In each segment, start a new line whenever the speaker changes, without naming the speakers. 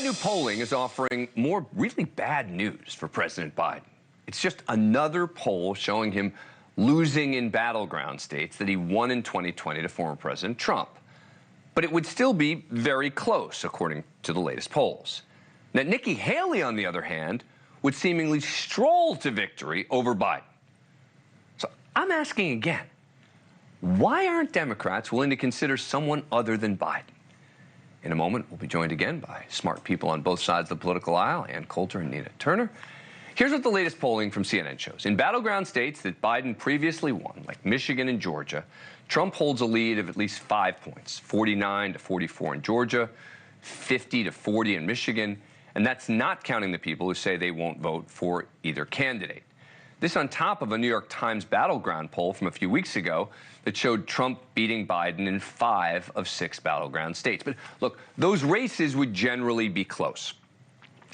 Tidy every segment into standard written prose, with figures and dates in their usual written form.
New polling is offering more really bad news for President Biden. It's just another poll showing him losing in battleground states that he won in 2020 to former President Trump. But it would still be very close, according to the latest polls. Now, Nikki Haley, on the other hand, would seemingly stroll to victory over Biden. So I'm asking again, why aren't Democrats willing to consider someone other than Biden? In a moment, we'll be joined again by smart people on both sides of the political aisle, Coulter and Nina Turner. Here's what the latest polling from CNN shows. In battleground states that Biden previously won, like Michigan and Georgia, Trump holds a lead of at least 5 points, 49 to 44 in Georgia, 50 to 40 in Michigan, and that's not counting the people who say they won't vote for either candidate. This on top of a New York Times battleground poll from a few weeks ago that showed Trump beating Biden in 5 of 6 battleground states. But look, those races would generally be close.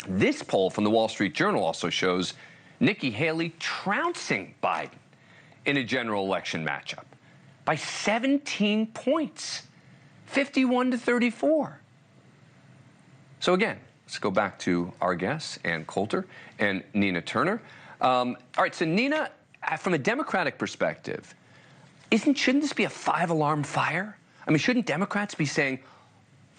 This poll from the Wall Street Journal also shows Nikki Haley trouncing Biden in a general election matchup by 17 points, 51 to 34. So again, let's go back to our guests, Coulter and Nina Turner. All right, so Nina, from a Democratic perspective, shouldn't this be a 5-alarm fire? I mean, shouldn't Democrats be saying,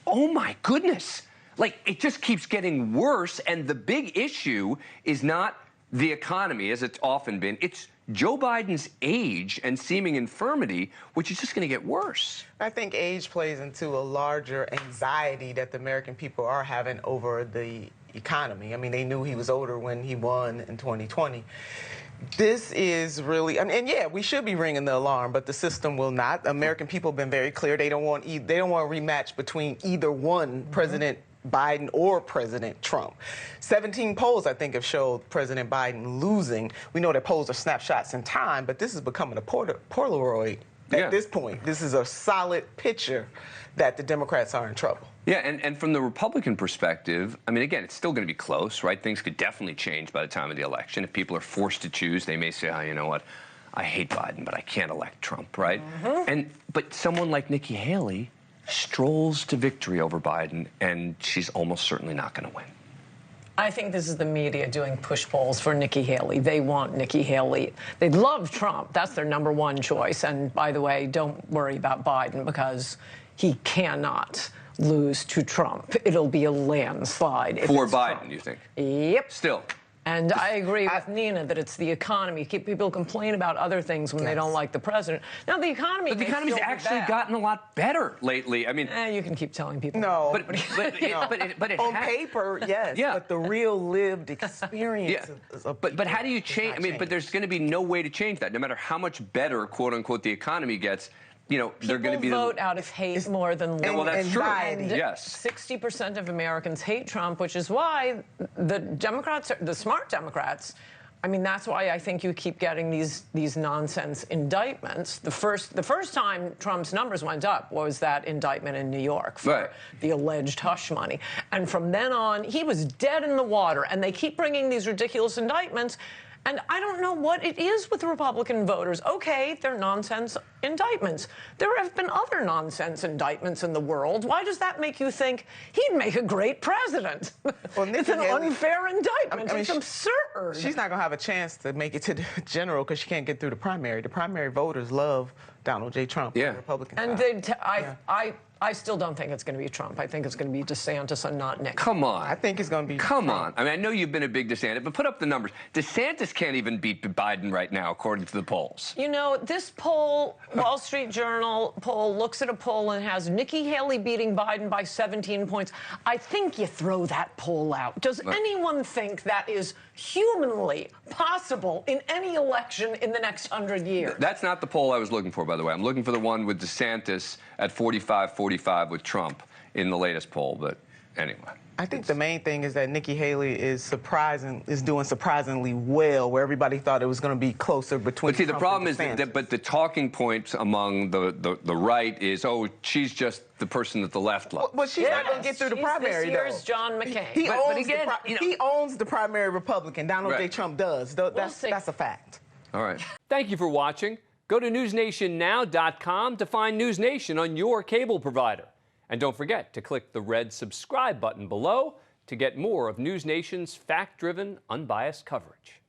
oh my goodness, like it just keeps getting worse, and the big issue is not the economy, as it's often been, it's Joe Biden's age and seeming infirmity, which is just going to get worse.
I think age plays into a larger anxiety that the American people are having over the economy. I mean, they knew he was older when he won in 2020. This is really, and yeah, we should be ringing the alarm, but the system will not. American people have been very clear. They don't want a rematch between either one, President Biden or President Trump. 17 polls, I think, have showed President Biden losing. We know that polls are snapshots in time, but this is becoming a Polaroid at this point. This is a solid picture that the Democrats are in trouble.
Yeah, and from the Republican perspective, I mean, again, it's still going to be close, right? Things could definitely change by the time of the election. If people are forced to choose, they may say, oh, you know what, I hate Biden, but I can't elect Trump, right? But someone like Nikki Haley strolls to victory over Biden, and she's almost certainly not going to win.
I think this is the media doing push polls for Nikki Haley. They want Nikki Haley. They love Trump. That's their #1 choice. And by the way, don't worry about Biden because he cannot lose to Trump. It'll be a landslide.
For Biden, Trump. You think?
Yep.
Still.
And I agree with Nina that it's the economy. People complain about other things when they don't like the president. Now, the economy...
But the economy's actually gotten a lot better lately. I mean...
you can keep telling people.
No.
But it
on paper, yes. Yeah. But the real lived experience...
But how do you change... I mean, but there's going to be no way to change that. No matter how much better, quote-unquote, the economy gets, you know, they're going to be...
People vote out of hate more than love.
Well, that's true.
And
yes.
60% of Americans hate Trump, which is why the Democrats, the smart Democrats, I mean, that's why I think you keep getting these nonsense indictments. The first time Trump's numbers went up was that indictment in New York for the alleged hush money. And from then on, he was dead in the water. And they keep bringing these ridiculous indictments. And I don't know what it is with Republican voters. Okay, they're nonsense indictments. There have been other nonsense indictments in the world. Why does that make you think he'd make a great president? Well, it's an unfair indictment. It's absurd.
She's not going to have a chance to make it to the general because she can't get through the primary. The primary voters love Donald J. Trump, the Republican side.
And I still don't think it's going to be Trump. I think it's going to be DeSantis and not Nick.
Come on.
I think it's going to be
Come on. I mean, I know you've been a big DeSantis, but put up the numbers. DeSantis can't even beat Biden right now, according to the polls.
You know, this poll, Wall Street Journal poll, looks at a poll and has Nikki Haley beating Biden by 17 points. I think you throw that poll out. Does anyone think that is humanly possible in any election in the next 100 years?
That's not the poll I was looking for, by the way. I'm looking for the one with DeSantis at 45-45 with Trump in the latest poll, but anyway.
I think the main thing is that Nikki Haley is doing surprisingly well, where everybody thought it was going to be closer between.
But see,
Trump
the problem is
that
the talking point among the right is, oh, she's just the person that the left loves.
But she's not going to get through the primary,
this year's John McCain.
He owns the primary Republican. Donald J. Trump does. That's a fact.
All right. Thank you for watching. Go to newsnationnow.com to find NewsNation on your cable provider. And don't forget to click the red subscribe button below
to get more of NewsNation's fact-driven, unbiased coverage.